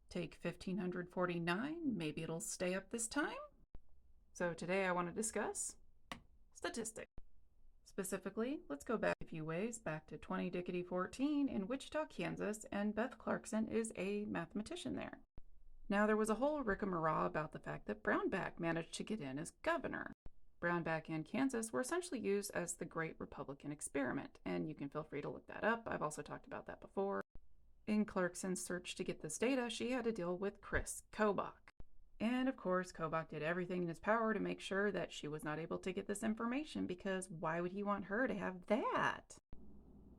Take 1549, maybe it'll stay up this time. So today I want to discuss statistics. Specifically, let's go back a few ways, back to 2014 in Wichita, Kansas, and Beth Clarkson is a mathematician there. Now, there was a whole rigmarole about the fact that Brownback managed to get in as governor. Brownback and Kansas were essentially used as the Great Republican Experiment, and you can feel free to look that up. I've also talked about that before. In Clarkson's search to get this data, she had to deal with Chris Kobach. And of course, Kobach did everything in his power to make sure that she was not able to get this information, because why would he want her to have that?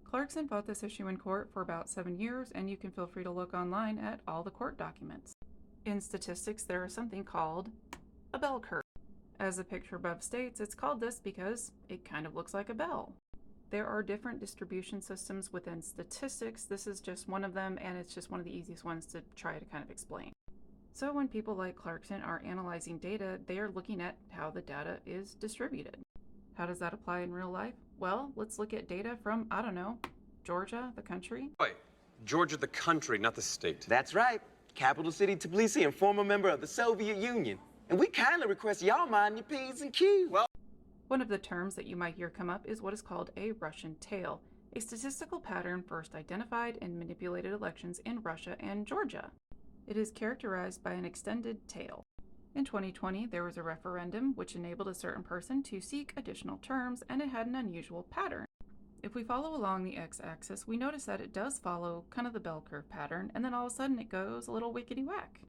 Clarkson fought this issue in court for about 7 years, and you can feel free to look online at all the court documents. In statistics, there is something called a bell curve. As the picture above states, it's called this because it kind of looks like a bell. There are different distribution systems within statistics. This is just one of them, and it's just one of the easiest ones to try to kind of explain. So when people like Clarkson are analyzing data, they are looking at how the data is distributed. How does that apply in real life? Well, let's look at data from, I don't know, Georgia, the country. Wait, Georgia the country, not the state. That's right. Capital City Tbilisi and former member of the Soviet Union. And we kindly request y'all mind your P's and Q's. Well, one of the terms that you might hear come up is what is called a Russian tail, a statistical pattern first identified in manipulated elections in Russia and Georgia. It is characterized by an extended tail. In 2020, there was a referendum which enabled a certain person to seek additional terms, and it had an unusual pattern. If we follow along the x-axis, we notice that it does follow kind of the bell curve pattern, and then all of a sudden it goes a little wickety-whack.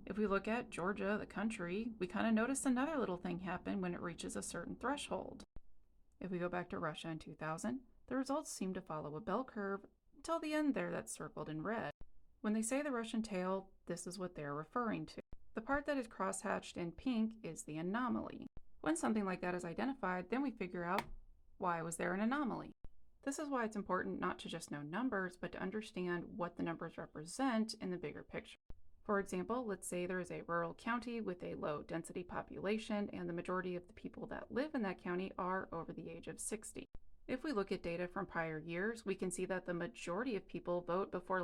If we look at Georgia, the country, we kind of notice another little thing happen when it reaches a certain threshold. If we go back to Russia in 2000, the results seem to follow a bell curve until the end there that's circled in red. When they say the Russian tail, this is what they're referring to. The part that is crosshatched in pink is the anomaly. When something like that is identified, then we figure out why was there an anomaly. This is why it's important not to just know numbers, but to understand what the numbers represent in the bigger picture. For example, let's say there is a rural county with a low density population, and the majority of the people that live in that county are over the age of 60. If we look at data from prior years, we can see that the majority of people vote before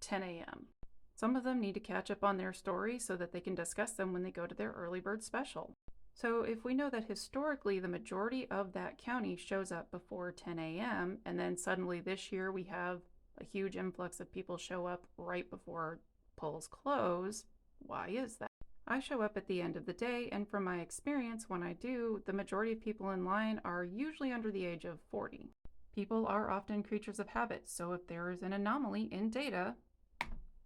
10 a.m. Some of them need to catch up on their stories so that they can discuss them when they go to their early bird special. So if we know that historically the majority of that county shows up before 10 a.m., and then suddenly this year we have a huge influx of people show up right before polls close, why is that? I show up at the end of the day, and from my experience, when I do, the majority of people in line are usually under the age of 40. People are often creatures of habit, so if there is an anomaly in data,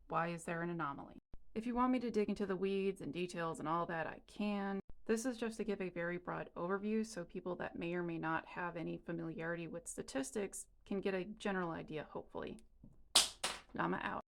why is there an anomaly? If you want me to dig into the weeds and details and all that, I can. This is just to give a very broad overview so people that may or may not have any familiarity with statistics can get a general idea, hopefully. Nama out.